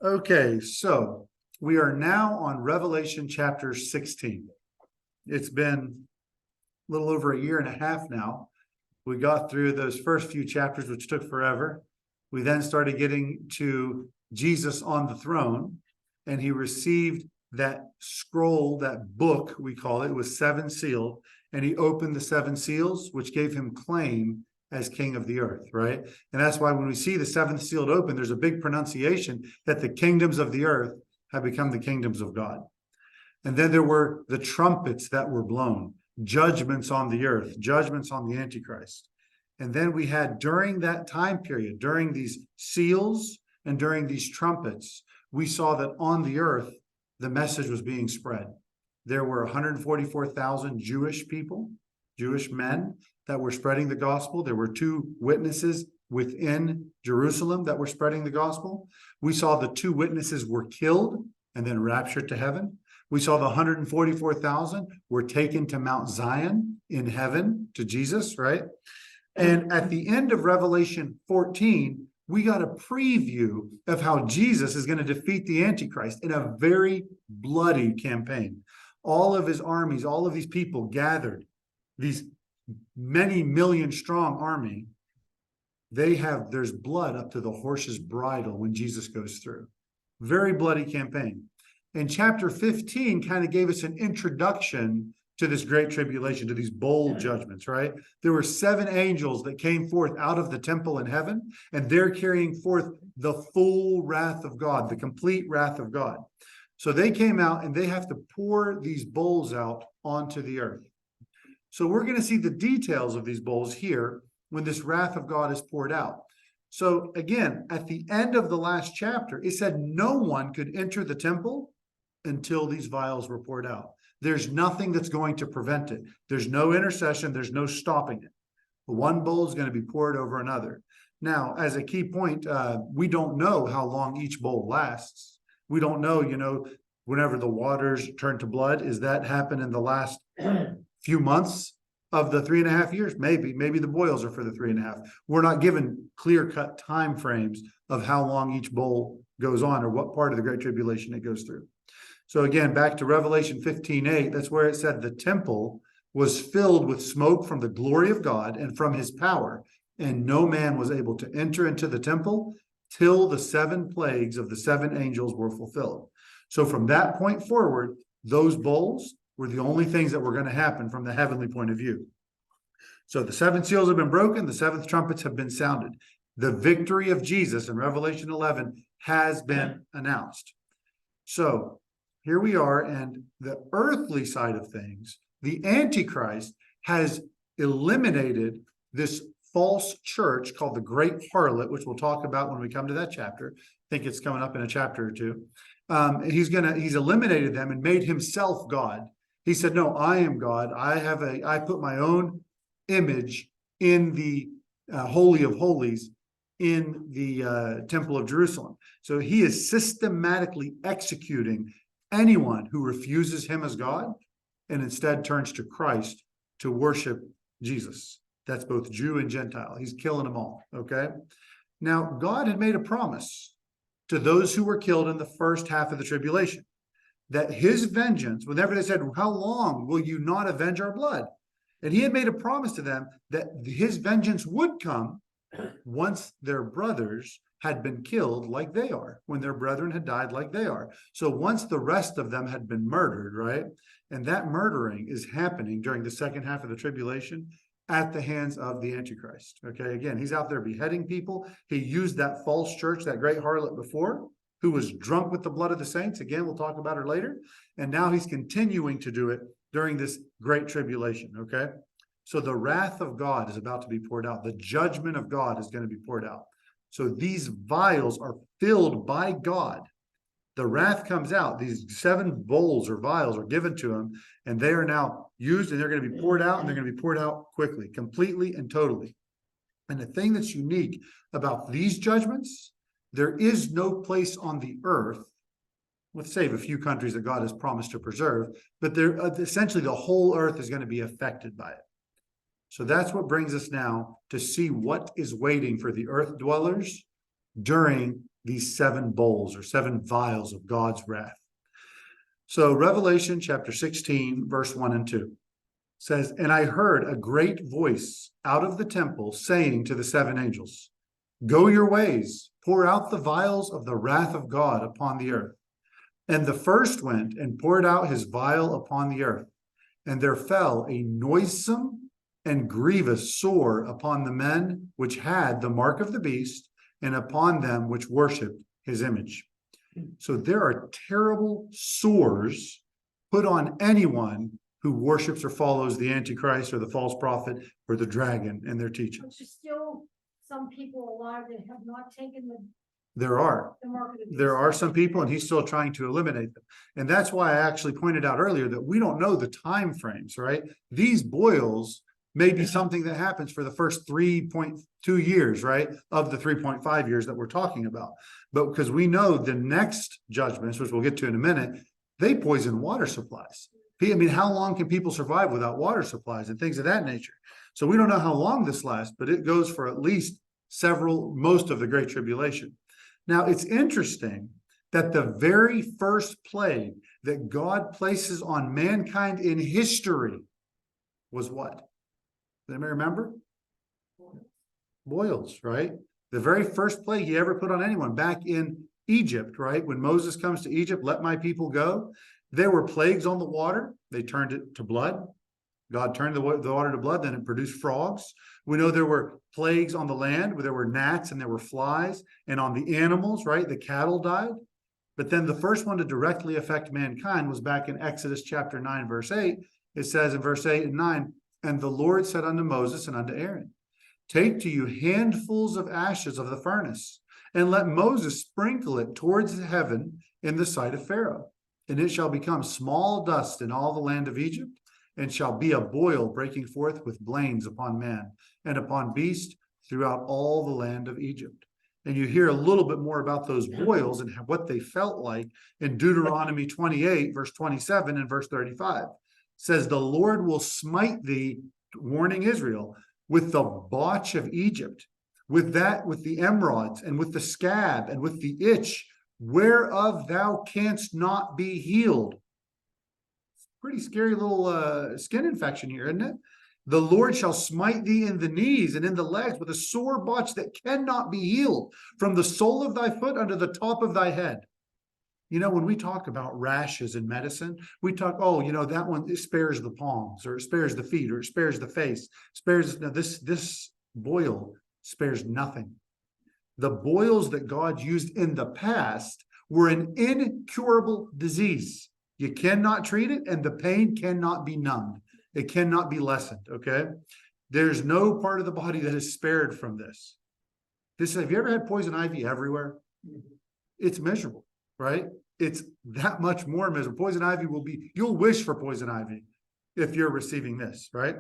Okay, so we are now on Revelation chapter 16. It's been a little over a year and a half now. We got through those first few chapters, which took forever. We then started getting to Jesus on the throne, and he received that scroll, that book, we call it. It was seven sealed, and he opened the seven seals, which gave him claim as king of the earth, right? And that's why when we see the seventh sealed open, there's a big pronunciation that the kingdoms of the earth have become the kingdoms of God. And then there were the trumpets that were blown, judgments on the earth, judgments on the Antichrist. And then we had during that time period, during these seals and during these trumpets, we saw that on the earth, the message was being spread. There were 144,000 Jewish people, Jewish men that were spreading the gospel. There were two witnesses within Jerusalem that were spreading the gospel. We saw the two witnesses were killed and then raptured to heaven. We saw the 144,000 were taken to Mount Zion in heaven to Jesus, right? And at the end of Revelation 14, we got a preview of how Jesus is going to defeat the Antichrist in a very bloody campaign. All of his armies, all of these people gathered, these many million strong army, there's blood up to the horse's bridle when Jesus goes through. Very bloody campaign. And chapter 15 kind of gave us an introduction to this great tribulation, to these bowl judgments, right? There were seven angels that came forth out of the temple in heaven, and they're carrying forth the full wrath of God, the complete wrath of God. So they came out and they have to pour these bowls out onto the earth. So we're going to see the details of these bowls here when this wrath of God is poured out. So again, at the end of the last chapter, it said no one could enter the temple until these vials were poured out. There's nothing that's going to prevent it. There's no intercession. There's no stopping it. One bowl is going to be poured over another. Now, as a key point, we don't know how long each bowl lasts. We don't know, whenever the waters turn to blood, is that happen in the last few months of the 3.5 years? Maybe the boils are for the 3.5. We're not given clear-cut time frames of how long each bowl goes on or what part of the Great Tribulation it goes through. So again, back to Revelation 15:8, that's where it said the temple was filled with smoke from the glory of God and from his power, and no man was able to enter into the temple till the seven plagues of the seven angels were fulfilled. So from that point forward, those bowls were the only things that were going to happen from the heavenly point of view. So the seven seals have been broken, the seventh trumpets have been sounded. The victory of Jesus in Revelation 11 has been announced. So here we are, and the earthly side of things, the Antichrist has eliminated this false church called the Great Harlot, which we'll talk about when we come to that chapter. I think it's coming up in a chapter or two. He's eliminated them and made himself God. He said, no, I am God. I put my own image in the Holy of Holies in the Temple of Jerusalem. So he is systematically executing anyone who refuses him as God and instead turns to Christ to worship Jesus. That's both Jew and Gentile. He's killing them all, okay? Now, God had made a promise to those who were killed in the first half of the tribulation that his vengeance, whenever they said, how long will you not avenge our blood? And he had made a promise to them that his vengeance would come once their brothers had been killed like they are, when their brethren had died like they are. So once the rest of them had been murdered, right? And that murdering is happening during the second half of the tribulation at the hands of the Antichrist. Okay, again, he's out there beheading people. He used that false church, that great harlot before, who was drunk with the blood of the saints. Again, we'll talk about her later. And now he's continuing to do it during this great tribulation, okay? So the wrath of God is about to be poured out. The judgment of God is going to be poured out. So these vials are filled by God. The wrath comes out. These seven bowls or vials are given to him, and they are now used, and they're going to be poured out, and they're going to be poured out quickly, completely and totally. And the thing that's unique about these judgments, there is no place on the earth, let's save a few countries that God has promised to preserve, but essentially the whole earth is going to be affected by it. So that's what brings us now to see what is waiting for the earth dwellers during these 7 bowls or 7 vials of God's wrath. So Revelation chapter 16, verse 1 and 2 says, "And I heard a great voice out of the temple saying to the 7 angels, Go your ways, pour out the vials of the wrath of God upon the earth. And the first went and poured out his vial upon the earth. And there fell a noisome and grievous sore upon the men which had the mark of the beast, and upon them which worshipped his image." So there are terrible sores put on anyone who worships or follows the Antichrist or the false prophet or the dragon and their teachings. But there's still some people alive that have not taken There are. the mark of the beast. There are some people, and he's still trying to eliminate them. And that's why I actually pointed out earlier that we don't know the time frames, right? These boils may be something that happens for the first 3.2 years, right? Of the 3.5 years that we're talking about. But because we know the next judgments, which we'll get to in a minute, they poison water supplies. I mean, how long can people survive without water supplies and things of that nature? So we don't know how long this lasts, but it goes for at least most of the Great Tribulation. Now, it's interesting that the very first plague that God places on mankind in history was what? Does anybody remember? Boils, right? The very first plague he ever put on anyone back in Egypt, right? When Moses comes to Egypt, let my people go. There were plagues on the water. They turned it to blood. God turned the water to blood, then it produced frogs. We know there were plagues on the land where there were gnats and there were flies, and on the animals, right? The cattle died. But then the first one to directly affect mankind was back in Exodus chapter 9, verse 8. It says in verse 8 and 9, "And the Lord said unto Moses and unto Aaron, Take to you handfuls of ashes of the furnace, and let Moses sprinkle it towards heaven in the sight of Pharaoh. And it shall become small dust in all the land of Egypt, and shall be a boil breaking forth with blains upon man and upon beast throughout all the land of Egypt." And you hear a little bit more about those boils and what they felt like in Deuteronomy 28, verse 27 and verse 35. It says, "The Lord will smite thee," warning Israel, "with the botch of Egypt, with the emerods, and with the scab, and with the itch, whereof thou canst not be healed." Pretty scary little skin infection here, isn't it? "The Lord shall smite thee in the knees and in the legs with a sore botch that cannot be healed, from the sole of thy foot unto the top of thy head." You know, when we talk about rashes in medicine, we talk, that one, it spares the palms, or it spares the feet, or it spares the face, this boil spares nothing. The boils that God used in the past were an incurable disease. You cannot treat it, and the pain cannot be numbed. It cannot be lessened, okay? There's no part of the body that is spared from this. Have you ever had poison ivy everywhere? It's miserable, right? It's that much more miserable. Poison ivy you'll wish for poison ivy if you're receiving this, right?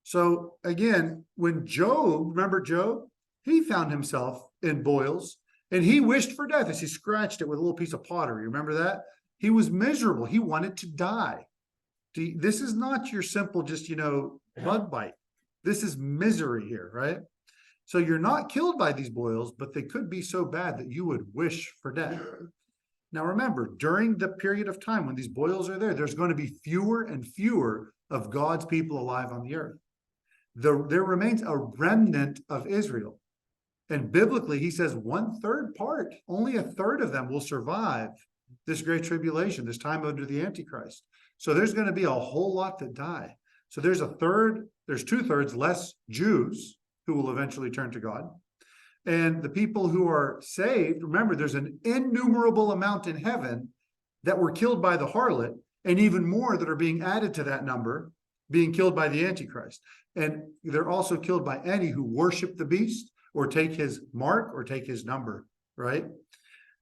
So again, when remember Job? He found himself in boils, and he wished for death as he scratched it with a little piece of pottery. Remember that? He was miserable. He wanted to die. This is not your simple bug bite. This is misery here, right? So you're not killed by these boils, but they could be so bad that you would wish for death. Now remember, during the period of time when these boils are there, there's going to be fewer and fewer of God's people alive on the earth. There remains a remnant of Israel. And biblically, he says 1/3 part, only 1/3 of them will survive this great tribulation, this time under the Antichrist. So there's going to be a whole lot that die. So there's 2/3 less Jews who will eventually turn to God. And the people who are saved, remember, there's an innumerable amount in heaven that were killed by the harlot, and even more that are being added to that number, being killed by the Antichrist. And they're also killed by any who worship the beast or take his mark or take his number, right?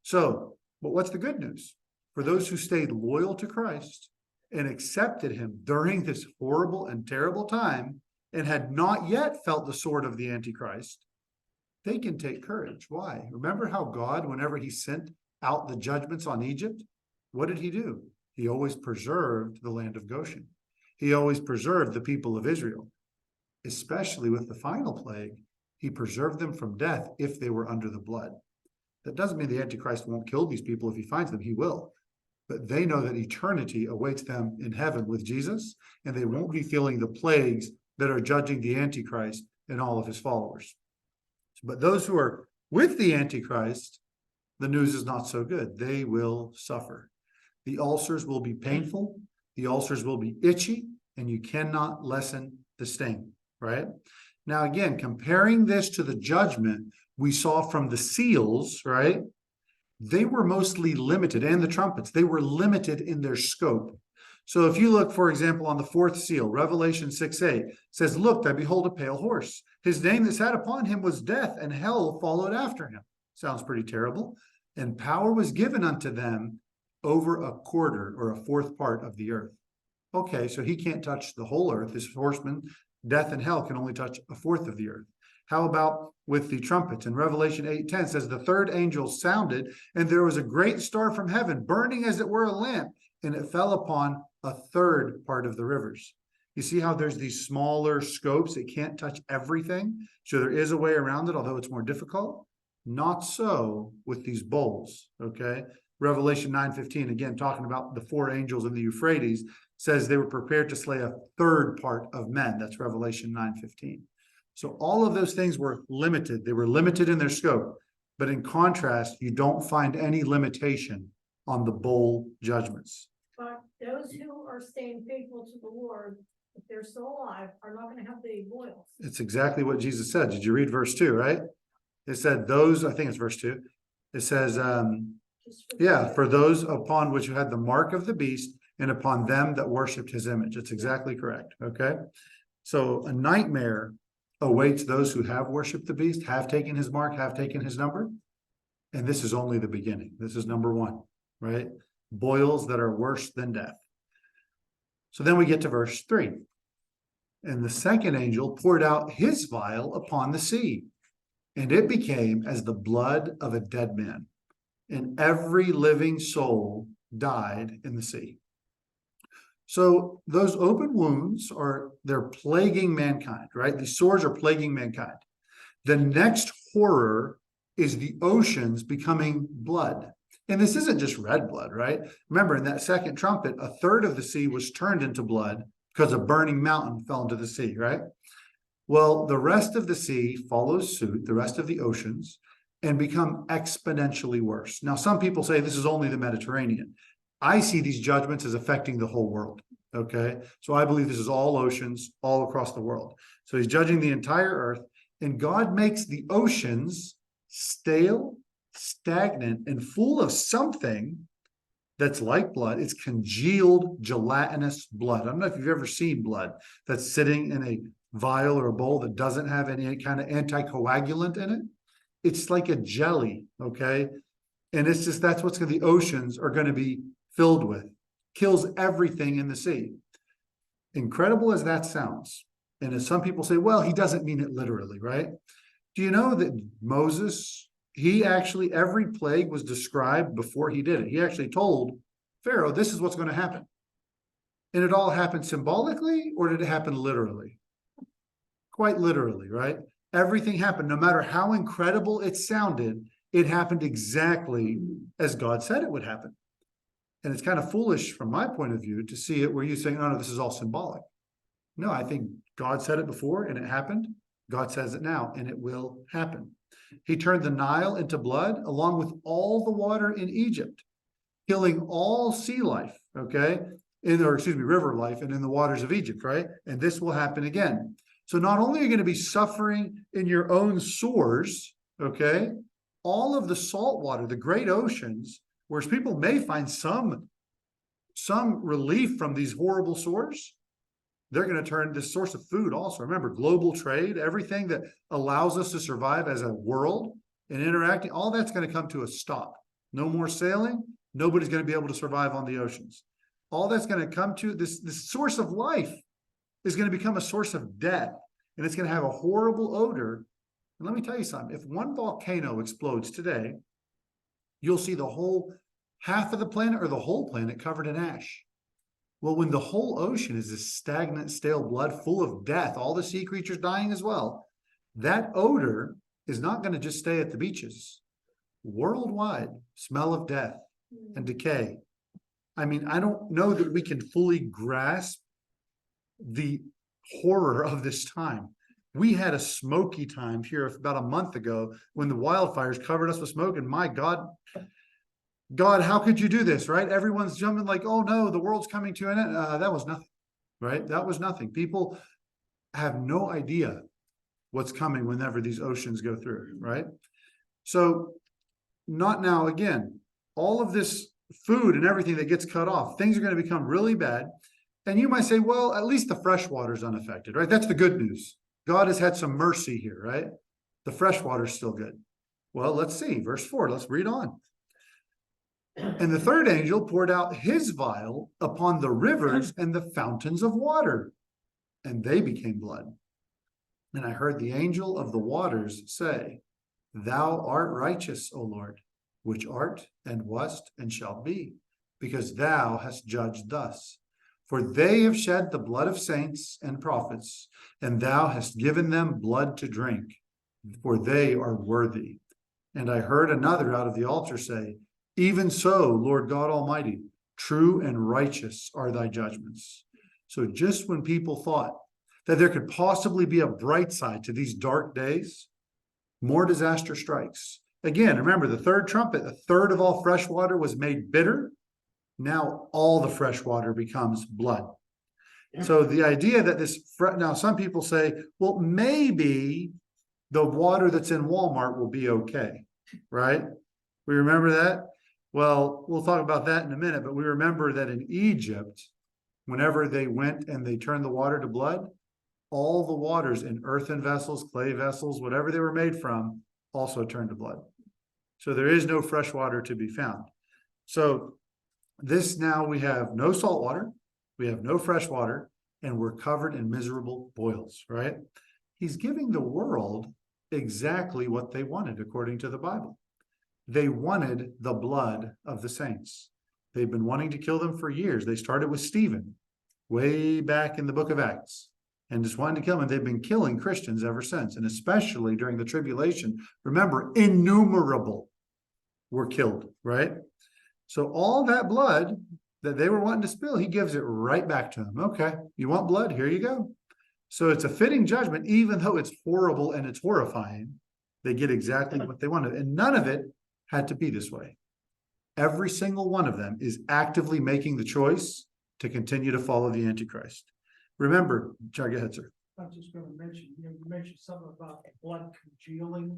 So, but what's the good news? For those who stayed loyal to Christ and accepted him during this horrible and terrible time and had not yet felt the sword of the Antichrist, they can take courage. Why? Remember how God, whenever he sent out the judgments on Egypt, what did he do? He always preserved the land of Goshen. He always preserved the people of Israel. Especially with the final plague, he preserved them from death if they were under the blood. That doesn't mean the Antichrist won't kill these people if he finds them. He will. But they know that eternity awaits them in heaven with Jesus, and they won't be feeling the plagues that are judging the Antichrist and all of his followers. But those who are with the Antichrist, the news is not so good. They will suffer. The ulcers will be painful. The ulcers will be itchy, and you cannot lessen the sting, right? Now, again, comparing this to the judgment we saw from the seals, right? They were mostly limited, and the trumpets, they were limited in their scope. So if you look, for example, on the fourth seal, Revelation 6:8 says, "Look, I behold a pale horse. His name that sat upon him was Death, and hell followed after him." Sounds pretty terrible. "And power was given unto them over a quarter," or a fourth part of the earth. Okay, so he can't touch the whole earth. This horseman, death and hell, can only touch a fourth of the earth. How about with the trumpets? In Revelation 8:10 says, "The third angel sounded, and there was a great star from heaven, burning as it were a lamp, and it fell upon a third part of the rivers." You see how there's these smaller scopes? It can't touch everything. So there is a way around it, although it's more difficult. Not so with these bowls, okay? Revelation 9:15, again, talking about the four angels in the Euphrates, says they were prepared to slay a third part of men. That's Revelation 9:15. So all of those things were limited. They were limited in their scope. But in contrast, you don't find any limitation on the bowl judgments. But those who are staying faithful to the Lord, if they're still alive, are not gonna have the boils. It's exactly what Jesus said. Did you read verse 2, right? It said those, I think it's verse 2. It says, for those upon which you had the mark of the beast and upon them that worshiped his image. It's exactly correct, okay? So a nightmare awaits those who have worshiped the beast, have taken his mark, have taken his number. And this is only the beginning. This is number one, right? Boils that are worse than death. So then we get to verse 3. "And the second angel poured out his vial upon the sea, and it became as the blood of a dead man, and every living soul died in the sea." So those open wounds they're plaguing mankind, right? These sores are plaguing mankind. The next horror is the oceans becoming blood. And this isn't just red blood, right? Remember, in that second trumpet, a third of the sea was turned into blood because a burning mountain fell into the sea, right? Well, the rest of the sea follows suit, the rest of the oceans, and become exponentially worse. Now, some people say this is only the Mediterranean. I see these judgments as affecting the whole world, okay? So I believe this is all oceans all across the world. So he's judging the entire earth, and God makes the oceans stale, stagnant, and full of something that's like blood. It's congealed, gelatinous blood. I don't know if you've ever seen blood that's sitting in a vial or a bowl that doesn't have any kind of anticoagulant in it. It's like a jelly, okay? And it's just, that's what's the oceans are going to be filled with. Kills everything in the sea. Incredible as that sounds. And as some people say, well, he doesn't mean it literally, right? Do you know that Moses, he actually, every plague was described before he did it. He actually told Pharaoh, this is what's going to happen. And it all happened symbolically, or did it happen literally? Quite literally, right? Everything happened, no matter how incredible it sounded, it happened exactly as God said it would happen. And it's kind of foolish from my point of view to see it where you say, no, this is all symbolic. No, I think God said it before and it happened. God says it now and it will happen. He turned the Nile into blood along with all the water in Egypt, killing all sea life, okay? River life and in the waters of Egypt, right? And this will happen again. So not only are you going to be suffering in your own sores, okay? All of the salt water, the great oceans, whereas people may find some relief from these horrible sores, they're going to turn this source of food also. Remember, global trade, everything that allows us to survive as a world and interacting, all that's going to come to a stop. No more sailing. Nobody's going to be able to survive on the oceans. All that's going to come to this source of life is going to become a source of death, and it's going to have a horrible odor. And let me tell you something, if one volcano explodes today, you'll see the whole half of the planet or the whole planet covered in ash. Well, when the whole ocean is this stagnant, stale blood full of death, all the sea creatures dying as well, that odor is not going to just stay at the beaches. worldwide smell of death and decay. I mean, I don't know that we can fully grasp the horror of this time. We had a smoky time here about a month ago when the wildfires covered us with smoke, and my God, how could you do this, right? Everyone's jumping like, oh no, the world's coming to an end. That was nothing, right? That was nothing. People have no idea what's coming whenever these oceans go through, right? So not now, again, all of this food and everything that gets cut off, things are going to become really bad. And you might say, well, at least the fresh water is unaffected, right? That's the good news. God has had some mercy here, right? The fresh water is still good. Well, let's see, verse 4, let's read on. And the third angel poured out his vial upon the rivers and the fountains of water, and they became blood. And I heard the angel of the waters say, Thou art righteous, O Lord, which art and wast and shalt be, because thou hast judged thus. For they have shed the blood of saints and prophets, and thou hast given them blood to drink, for they are worthy. And I heard another out of the altar say, Even so, Lord God Almighty, true and righteous are thy judgments. So just when people thought that there could possibly be a bright side to these dark days, more disaster strikes. Again, remember the third trumpet, a third of all fresh water was made bitter. Now all the fresh water becomes blood. So the idea that now some people say, well, maybe the water that's in Walmart will be okay, right? We remember that? Well, we'll talk about that in a minute, but we remember that in Egypt, whenever they went and they turned the water to blood, all the waters in earthen vessels, clay vessels, whatever they were made from, also turned to blood. So there is no fresh water to be found. So this now we have no salt water, we have no fresh water, and we're covered in miserable boils, right? He's giving the world exactly what they wanted according to the Bible. They wanted the blood of the saints. They've been wanting to kill them for years. They started with Stephen way back in the book of Acts and just wanted to kill them. And they've been killing Christians ever since, and especially during the tribulation. Remember, innumerable were killed, right? So all that blood that they were wanting to spill, he gives it right back to them. Okay, you want blood? Here you go. So it's a fitting judgment, even though it's horrible and it's horrifying. They get exactly what they wanted. And none of it had to be this way. Every single one of them is actively making the choice to continue to follow the Antichrist. Remember, go ahead, sir. I was just going to mention, you mentioned something about blood congealing,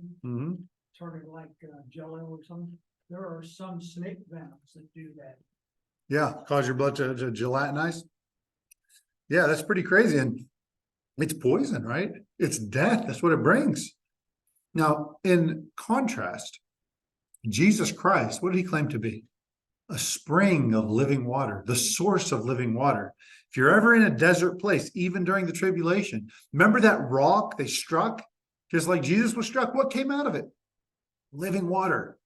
turning like jello or something. There are some snake venoms that do that. Yeah, cause your blood to gelatinize. Yeah, that's pretty crazy. And it's poison, right? It's death. That's what it brings. Now, in contrast, Jesus Christ, what did he claim to be? A spring of living water, the source of living water. If you're ever in a desert place, even during the tribulation, remember that rock they struck? Just like Jesus was struck, what came out of it? Living water.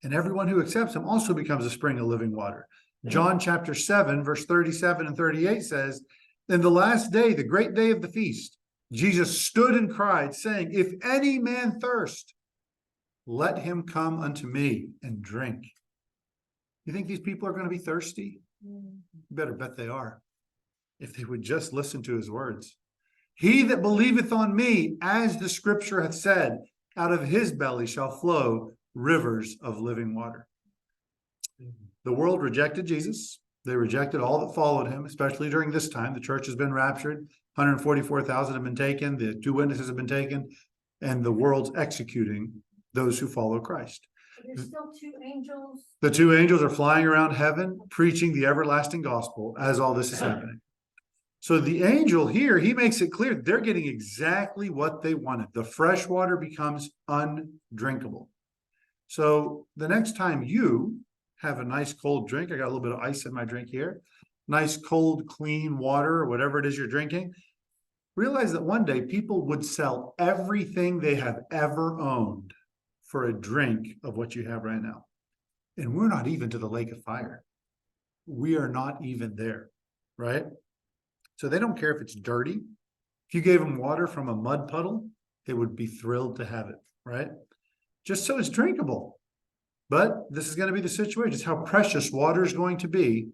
And everyone who accepts him also becomes a spring of living water. John chapter 7, verse 37 and 38 says, In the last day, the great day of the feast, Jesus stood and cried, saying, If any man thirst, let him come unto me and drink. You think these people are going to be thirsty? You better bet they are, if they would just listen to his words. He that believeth on me, as the scripture hath said, out of his belly shall flow rivers of living water. The world rejected Jesus. They rejected all that followed him, especially during this time. The church has been raptured. 144,000 have been taken. The 2 witnesses have been taken. And the world's executing those who follow Christ. There's still 2 angels. The 2 angels are flying around heaven, preaching the everlasting gospel as all this is happening. So the angel here, he makes it clear they're getting exactly what they wanted. The fresh water becomes undrinkable. So the next time you have a nice cold drink, I got a little bit of ice in my drink here, nice cold, clean water, or whatever it is you're drinking, realize that one day people would sell everything they have ever owned for a drink of what you have right now. And we're not even to the lake of fire. We are not even there, right? So they don't care if it's dirty. If you gave them water from a mud puddle, they would be thrilled to have it, right? Just so it's drinkable. But this is going to be the situation. It's how precious water is going to be,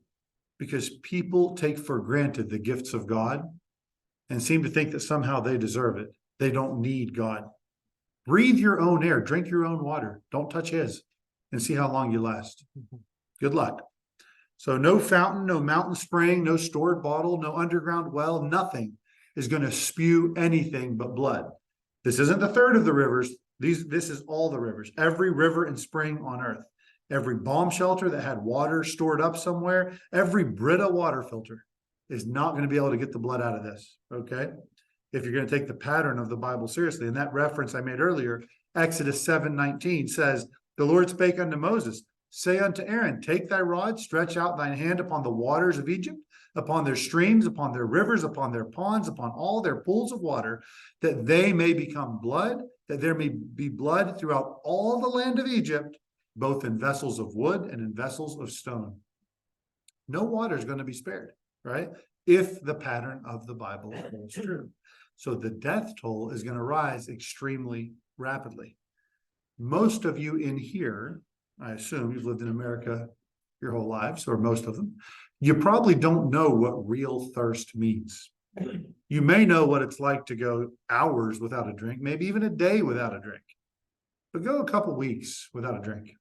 because people take for granted the gifts of God and seem to think that somehow they deserve it. They don't need God. Breathe your own air, drink your own water. Don't touch his, and see how long you last. Good luck. So no fountain, no mountain spring, no stored bottle, no underground well, nothing is going to spew anything but blood. This isn't the third of the rivers. This is all the rivers, every river and spring on earth, every bomb shelter that had water stored up somewhere, every Brita water filter is not going to be able to get the blood out of this. Okay. If you're going to take the pattern of the Bible seriously, and that reference I made earlier, Exodus 7:19 says, the Lord spake unto Moses, say unto Aaron, take thy rod, stretch out thine hand upon the waters of Egypt, upon their streams, upon their rivers, upon their ponds, upon all their pools of water, that they may become blood, that there may be blood throughout all the land of Egypt, both in vessels of wood and in vessels of stone. No water is going to be spared, right? If the pattern of the Bible is true. So the death toll is going to rise extremely rapidly. Most of you in here, I assume you've lived in America your whole lives, or most of them, you probably don't know what real thirst means. You may know what it's like to go hours without a drink, maybe even a day without a drink, but go a couple weeks without a drink.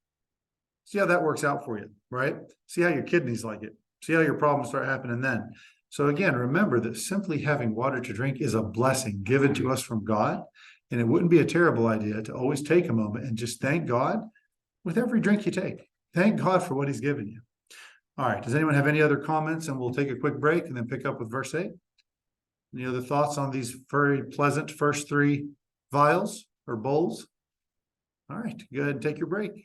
See how that works out for you, right? See how your kidneys like it. See how your problems start happening then. So again, remember that simply having water to drink is a blessing given to us from God. And it wouldn't be a terrible idea to always take a moment and just thank God with every drink you take. Thank God for what he's given you. All right. Does anyone have any other comments? And we'll take a quick break and then pick up with verse 8. Any other thoughts on these very pleasant first three vials or bowls? All right. Go ahead and take your break.